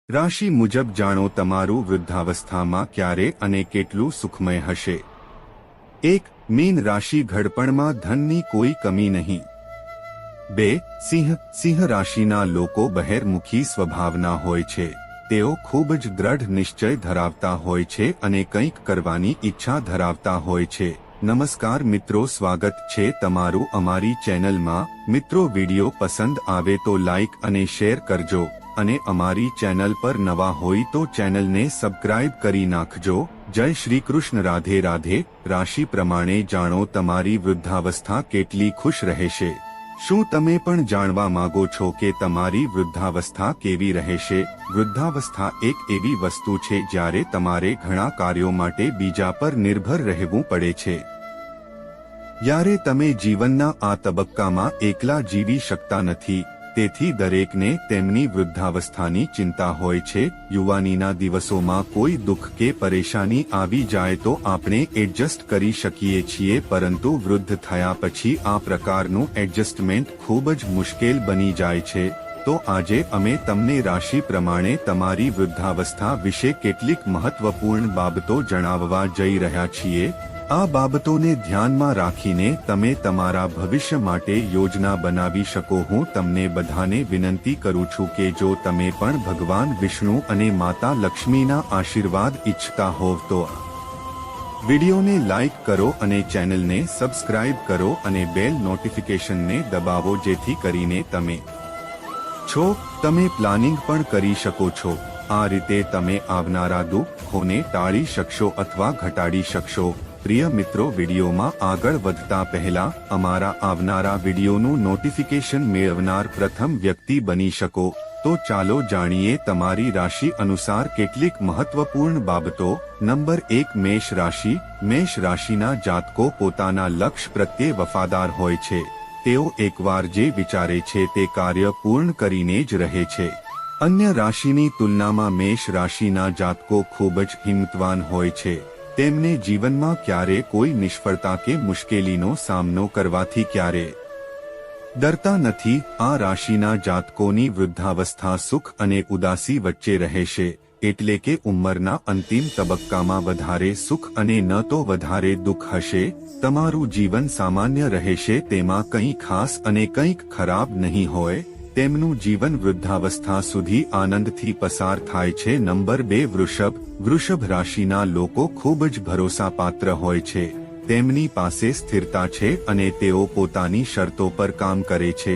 રાશિ મુજબ જાણો તમારું વૃદ્ધાવસ્થામાં ક્યારે અને કેટલું સુખમય હશે। 1. મીન રાશિ ઘડપણમાં ધનની કોઈ કમી નહીં। 2. સિંહ રાશિના લોકો બહેરમુખી સ્વભાવના હોય છે। તેઓ ખૂબ જ દ્રઢ નિશ્ચય ધરાવતા હોય છે અને કંઈક કરવાની ઈચ્છા ધરાવતા હોય છે। નમસ્કાર મિત્રો, સ્વાગત છે તમારું અમારી ચેનલમાં। મિત્રો, વિડિયો પસંદ આવે તો લાઈક અને શેર કરજો અને અમારી ચેનલ પર નવા હોય તો ચેનલને સબસ્ક્રાઇબ કરી નાખજો। જય શ્રી કૃષ્ણ, રાધે રાધે। રાશિ પ્રમાણે જાણો તમારી વૃદ્ધાવસ્થા કેટલી ખુશ રહેશે। શું તમે પણ જાણવા માંગો છો કે તમારી વૃદ્ધાવસ્થા કેવી રહેશે? વૃદ્ધાવસ્થા એક એવી વસ્તુ છે જ્યારે તમારે ઘણા કાર્યો માટે બીજા પર નિર્ભર રહેવું પડે છે। જ્યારે તમે જીવનના આ તબક્કામાં એકલા જીવી શકતા નથી, તેથી દરેકને તેમની વૃદ્ધાવસ્થાની ચિંતા હોય છે। યુવાનીના દિવસોમાં કોઈ દુઃખ કે પરેશાની આવી જાય તો આપણે એડજસ્ટ કરી શકીએ છીએ, પરંતુ વૃદ્ધ થયા પછી આ પ્રકારનું એડજસ્ટમેન્ટ ખૂબ જ મુશ્કેલ બની જાય છે। તો આજે અમે તમને રાશિ પ્રમાણે તમારી વૃદ્ધાવસ્થા વિશે કેટલીક મહત્વપૂર્ણ બાબતો જણાવવા જઈ રહ્યા છીએ। આ બાબતોને ધ્યાનમાં રાખીને તમે તમારા ભવિષ્ય માટે યોજના બનાવી શકો। હું તમને બધાને વિનંતી કરું છું કે જો તમે પણ ભગવાન વિષ્ણુ અને માતા લક્ષ્મીના આશીર્વાદ ઈચ્છતા હોવ તો વિડીયોને લાઈક કરો અને ચેનલને સબસ્ક્રાઇબ કરો અને બેલ નોટિફિકેશનને દબાવો, જેથી કરીને તમે પ્લાનિંગ પણ કરી શકો છો। આ રીતે તમે આવનારા દુઃખોને ટાળી શકશો અથવા ઘટાડી શકશો। પ્રિય મિત્રો, વિડીયોમાં આગળ વધતા પહેલા અમારા આવનારા વિડીયોનું નોટિફિકેશન મેળવનાર પ્રથમ વ્યક્તિ બની શકો તો ચાલો જાણીએ તમારી રાશિ અનુસાર કેટલીક મહત્વપૂર્ણ બાબતો। નંબર 1. મેષ રાશિ। મેષ રાશિના જાતકો પોતાના લક્ષ્ય પ્રત્યે વફાદાર હોય છે। તેઓ એકવાર જે વિચારે છે તે કાર્ય પૂર્ણ કરીને જ રહે છે। અન્ય રાશિની તુલનામાં મેષ રાશિના જાતકો ખૂબ જ હિંમતવાન હોય છે। તેમને જીવનમાં ક્યારે કોઈ નિષ્ફળતા કે મુશ્કેલીનો સામનો કરવાથી ક્યારે ડરતા નથી। આ રાશિના જાતકોની વૃદ્ધાવસ્થા સુખ અને ઉદાસી વચ્ચે રહેશે, એટલે કે ઉંમરના અંતિમ તબક્કામાં વધારે સુખ અને ન તો વધારે દુઃખ હશે। તમારું જીવન સામાન્ય રહેશે, તેમાં કંઈ ખાસ અને કંઈક ખરાબ નહીં હોય। તેમનું જીવન વૃદ્ધાવસ્થા સુધી આનંદથી પસાર થાય છે। નંબર 2. વૃષભ। વૃષભ રાશિના લોકો ખૂબ જ ભરોસાપાત્ર હોય છે। તેમની પાસે સ્થિરતા છે અને તેઓ પોતાની શરતો પર કામ કરે છે।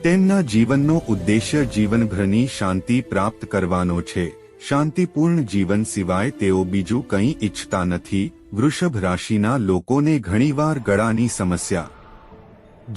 તેમના જીવનનો ઉદ્દેશ્ય જીવનભરની શાંતિ પ્રાપ્ત કરવાનો છે। શાંતિપૂર્ણ જીવન સિવાય તેઓ બીજું કંઈ ઈચ્છતા નથી। વૃષભ રાશિના લોકોને ઘણીવાર ગળાની સમસ્યા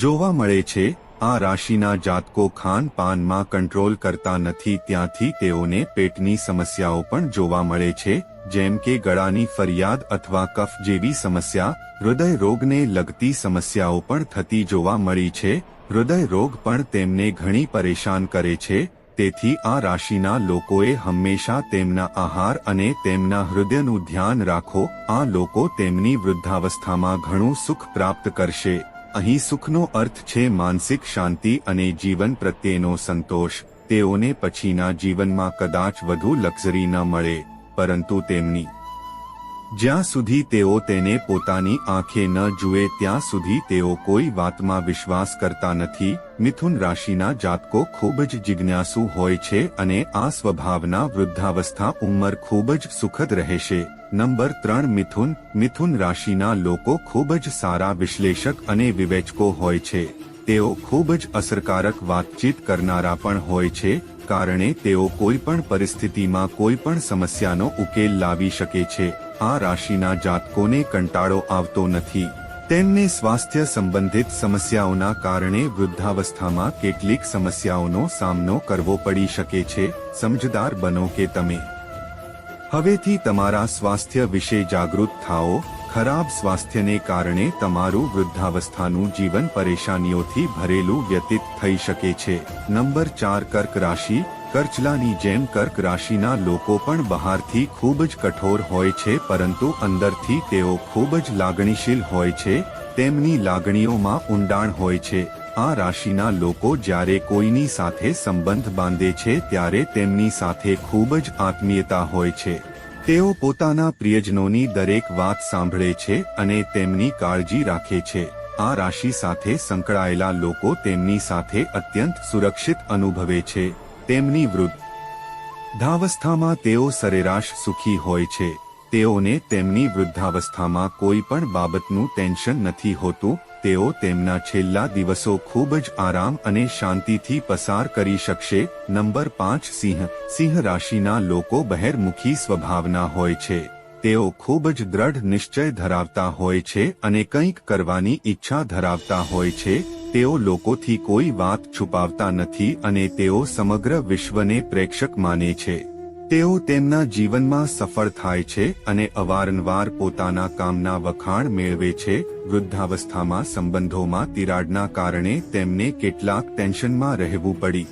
જોવા મળે છે। આ રાશિના જાતકો ખાનપાનમાં કંટ્રોલ કરતા નથી, ત્યાંથી તેઓને પેટની સમસ્યાઓ પણ જોવા મળે છે, જેમ કે ગળાની ફરિયાદ અથવા કફ જેવી સમસ્યા। હૃદય રોગને લગતી સમસ્યાઓ પણ થતી જોવા મળી છે। હૃદય રોગ પણ તેમને ઘણી પરેશાન કરે છે, તેથી આ રાશિના લોકોએ હંમેશા તેમના આહાર અને તેમના હૃદયનું ધ્યાન રાખો। આ લોકો તેમની વૃદ્ધાવસ્થામાં ઘણું સુખ પ્રાપ્ત કરશે। અહીં સુખનો અર્થ છે માનસિક શાંતિ અને જીવન પ્રત્યેનો સંતોષ। તેઓને પછીના જીવનમાં કદાચ વધુ લક્ઝરી ન મળે, પરંતુ તેમની જ્યાં સુધી તેઓ તેને પોતાની આંખે ન જુએ ત્યાં સુધી તેઓ કોઈ વાતમાં વિશ્વાસ કરતા નથી। મિથુન રાશિના જાતકો ખૂબ જ જિજ્ઞાસુ હોય છે અને આ સ્વભાવના વૃદ્ધાવસ્થા ઉંમર ખૂબ જ સુખદ રહેશે। નંબર 3. મિથુન। મિથુન રાશિના લોકો ખૂબ જ સારા વિશ્લેષક અને વિવેચકો હોય છે। તેઓ ખૂબ જ અસરકારક વાતચીત કરનારા પણ હોય છે, કારણે તેઓ કોઈ પણ પરિસ્થિતિમાં કોઈ પણ સમસ્યાનો ઉકેલ લાવી શકે છે। આ રાશિના જાતકોને કંટાળો આવતો નથી। તેમને સ્વાસ્થ્ય સંબંધિત સમસ્યાઓના કારણે વૃદ્ધાવસ્થામાં કેટલીક સમસ્યાઓનો સામનો કરવો પડી શકે છે। સમજદાર બનો કે તમે હવેથી તમારા સ્વાસ્થ્ય વિશે જાગૃત થાઓ। ખરાબ સ્વાસ્થ્યને કારણે તમારું વૃદ્ધાવસ્થાનું જીવન પરેશાનીઓથી ભરેલું વ્યતીત થઈ શકે છે। નંબર 4. કર્ક રાશિ। કરચલાની જેમ કર્ક રાશિના લોકો પણ બહારથી ખૂબ જ કઠોર હોય છે, પરંતુ અંદરથી તેઓ ખૂબ જ લાગણીશીલ હોય છે। તેમની લાગણીઓમાં ઊંડાણ હોય છે। આ રાશિના લોકો જ્યારે કોઈની સાથે સંબંધ બાંધે છે ત્યારે તેમની સાથે ખૂબ જ આત્મીયતા હોય છે। તેઓ પોતાના પ્રિયજનોની દરેક વાત સાંભળે છે અને તેમની કાળજી રાખે છે। આ રાશિ સાથે સંકળાયેલા લોકો તેમની સાથે અત્યંત સુરક્ષિત અનુભવે છે। તેમની વૃદ્ધાવસ્થામાં તેઓ સરેરાશ સુખી હોય છે। તેઓને તેમની વૃદ્ધાવસ્થામાં કોઈ પણ બાબતનું ટેન્શન નથી હોતું। તેઓ તેમના છેલ્લા દિવસો ખૂબ જ આરામ અને શાંતિથી પસાર કરી શકશે। નંબર 5 સિંહ। સિંહ રાશિના લોકો બહિર્મુખી સ્વભાવના હોય છે। તેઓ ખૂબ જ દ્રઢ નિશ્ચય ધરાવતા હોય છે અને કંઈક કરવાની ઈચ્છા ધરાવતા હોય છે। તેઓ લોકોથી કોઈ વાત છુપાવતા નથી અને તેઓ સમગ્ર વિશ્વને પ્રેક્ષક માને છે। તેઓ તેમના જીવનમાં સફળ થાય છે અને અવારનવાર પોતાના કામના વખાણ મેળવે છે। વૃદ્ધાવસ્થામાં સંબંધોમાં તિરાડના કારણે તેમને કેટલાક ટેન્શનમાં રહેવું પડી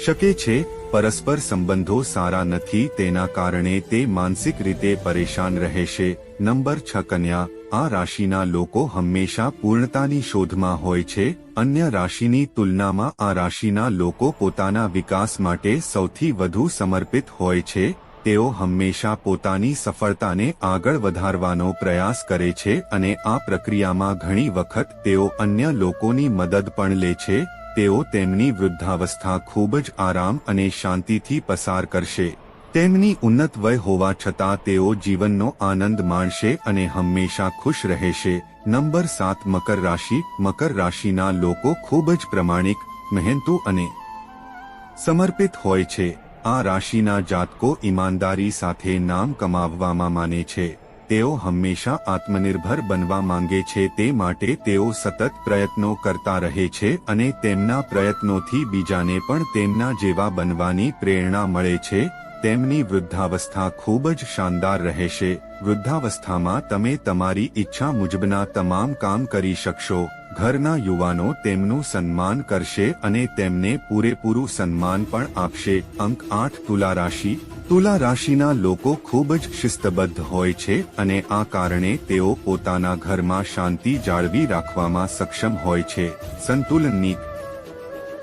શકે છે। પરસ્પર સંબંધો સારા નથી તેના કારણે તે માનસિક રીતે પરેશાન રહેશે। નંબર 6 કન્યા। આ રાશિના લોકો હંમેશા પૂર્ણતાની શોધમાં હોય છે। અન્ય રાશિની તુલનામાં આ રાશિના લોકો પોતાના વિકાસ માટે સૌથી વધુ સમર્પિત હોય છે। તેઓ હંમેશા પોતાની સફળતાને આગળ વધારવાનો પ્રયાસ કરે છે અને આ પ્રક્રિયામાં ઘણી વખત તેઓ અન્ય લોકોની મદદ પણ લે છે। તેઓ તેમની વૃદ્ધાવસ્થા ખૂબ જ આરામ અને શાંતિથી પસાર કરશે। તેમની ઉન્નત વય હોવા છતાં તેઓ જીવનનો આનંદ માણશે અને હંમેશા ખુશ રહેશે। નંબર 7 મકર રાશિ। મકર રાશિના લોકો ખૂબ જ પ્રમાણિક, મહેનતુ અને સમર્પિત હોય છે। આ રાશિના જાતકો ઈમાનદારી સાથે નામ કમાવવામાં માને છે। તેઓ હંમેશા આત્મનિર્ભર બનવા માંગે છે તે માટે તેઓ સતત પ્રયત્નો કરતા રહે છે અને તેમના પ્રયત્નોથી બીજાને પણ તેમના જેવા બનવાની પ્રેરણા મળે છે। તેમની વૃદ્ધાવસ્થા ખૂબ જ શાનદાર રહેશે। વૃદ્ધાવસ્થામાં તમે તમારી ઈચ્છા મુજબના તમામ કામ કરી શકશો। ઘરના યુવાનો તેમનું સન્માન કરશે અને તેમને પૂરેપૂરું સન્માન પણ આપશે। અંક 8 તુલા રાશિ। તુલા રાશિના લોકો ખૂબ જ શિસ્તબદ્ધ હોય છે અને આ કારણે તેઓ પોતાના ઘરમાં શાંતિ જાળવી રાખવામાં સક્ષમ હોય છે। સંતુલનની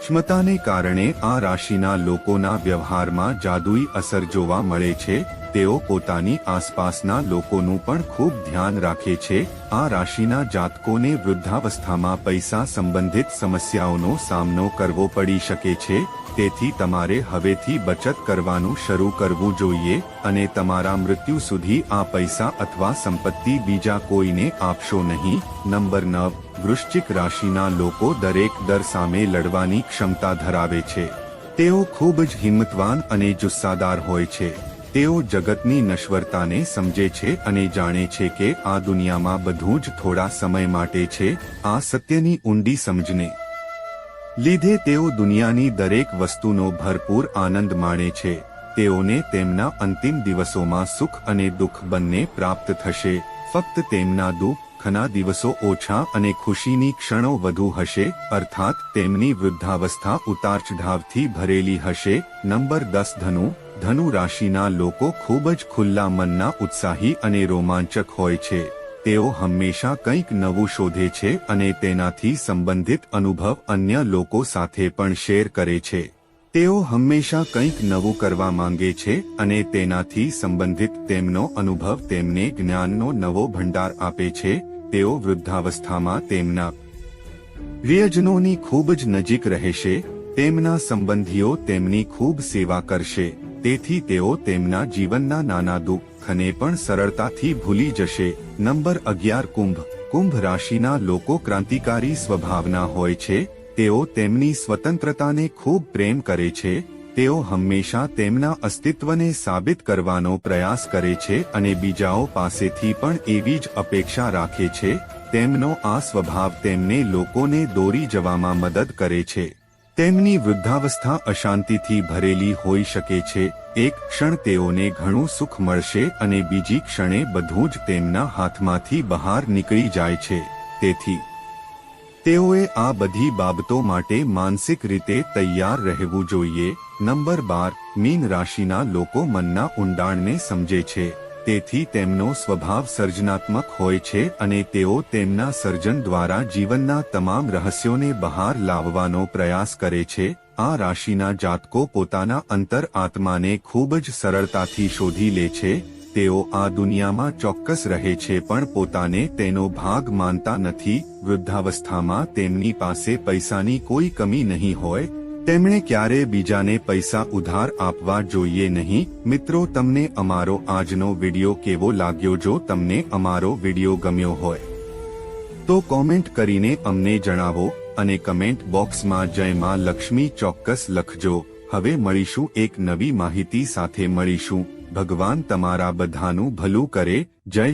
ક્ષમતાને કારણે આ રાશિના લોકોના વ્યવહારમાં જાદુઈ અસર જોવા મળે છે। તેઓ પોતાની આસપાસના લોકોનું પણ ખૂબ ધ્યાન રાખે છે। આ રાશિના જાતકોને વૃદ્ધાવસ્થામાં પૈસા સંબંધિત સમસ્યાઓનો સામનો કરવો પડી શકે છે। તેથી તમારે હવેથી બચત કરવાનું શરૂ કરવું જોઈએ અને તમારા મૃત્યુ સુધી આ પૈસા અથવા સંપત્તિ બીજા કોઈને આપશો નહીં। નંબર 9 વૃશ્ચિક રાશિના લોકો દરેક ડર સામે લડવાની ક્ષમતા ધરાવે છે। તેઓ ખૂબ જ હિંમતવાન અને જુસ્સાદાર હોય છે। તેઓ જગતની નશ્વરતાને સમજે છે અને જાણે છે કે આ દુનિયામાં બધું જ થોડા સમય માટે છે। આ સત્યની ઊંડી સમજને લીધે તેઓ દુનિયાની દરેક વસ્તુનો ભરપૂર આનંદ માણે છે। તેઓને તેમના અંતિમ દિવસોમાં સુખ અને દુઃખ બંને પ્રાપ્ત થશે। ફક્ત તેમના દુઃખના દિવસો ઓછા અને ખુશીની ક્ષણો વધુ હશે, અર્થાત તેમની વૃદ્ધાવસ્થા ઉતાર-ચઢાવથી ભરેલી હશે। નંબર 10 ધનુ। ધનુ રાશિના લોકો ખૂબ જ ખુલ્લા મનના, ઉત્સાહી અને રોમાંચક હોય છે। તેઓ હંમેશા કંઈક નવું શોધે છે અને તેનાથી સંબંધિત અનુભવ અન્ય લોકો સાથે પણ શેર કરે છે। તેઓ હંમેશા કંઈક નવું કરવા માંગે છે અને તેનાથી સંબંધિત તેમનો અનુભવ તેમને જ્ઞાનનો નવો ભંડાર આપે છે। તેઓ વૃદ્ધાવસ્થામાં તેમના પ્રિયજનોની ખૂબ જ નજીક રહેશે। તેમના સંબંધીઓ તેમની ખૂબ સેવા કરશે, તેથી તેઓ તેમના જીવનના નાના દુઃખને પણ સરળતાથી ભૂલી જશે। નંબર 11 કુંભ। કુંભ રાશિના લોકો ક્રાંતિકારી સ્વભાવના હોય છે। તેઓ તેમની સ્વતંત્રતાને ખૂબ પ્રેમ કરે છે। તેઓ હંમેશા તેમના અસ્તિત્વને સાબિત કરવાનો પ્રયાસ કરે છે અને બીજાઓ પાસેથી પણ એવી જ અપેક્ષા રાખે છે। તેમનો આ સ્વભાવ તેમને લોકોને દોરી જવામાં મદદ કરે છે। તેમની વૃદ્ધાવસ્થા અશાંતિથી ભરેલી હોઈ શકે છે। એક ક્ષણ તેઓને ઘણું સુખ મળશે અને બીજી ક્ષણે બધું જ તેમના હાથમાંથી બહાર નીકળી જાય છે। તેથી તેઓએ આ બધી બાબતો માટે માનસિક રીતે તૈયાર રહેવું જોઈએ। નંબર 12 મીન રાશિના લોકો મનના ઊંડાણને સમજે છે। તેથી તેમનો સ્વભાવ સર્જનાત્મક હોય છે અને તેઓ તેમના સર્જન દ્વારા જીવનના તમામ રહસ્યોને બહાર લાવવાનો પ્રયાસ કરે છે. આ રાશિના જાતકો પોતાના અંતર આત્માને ખૂબ જ સરળતાથી શોધી લે છે. તેઓ આ દુનિયામાં ચોક્કસ રહે છે પણ પોતાને તેનો ભાગ માનતા નથી. વૃદ્ધાવસ્થામાં તેમની પાસે પૈસાની કોઈ કમી નહીં હોય. તેમણે ક્યારે બીજાને પૈસા ઉધાર આપવા જોઈએ નહીં. મિત્રો, તમને અમારો આજનો વિડિયો કેવો લાગ્યો? જો તમને અમારો વિડિયો ગમ્યો હોય તો કોમેન્ટ કરીને અમને જણાવો અને કમેન્ટ બોક્સમાં જય માં લક્ષ્મી ચોક્કસ લખજો. હવે મળીશું એક નવી માહિતી સાથે. ભગવાન તમારા બધાનું ભલું કરે. જય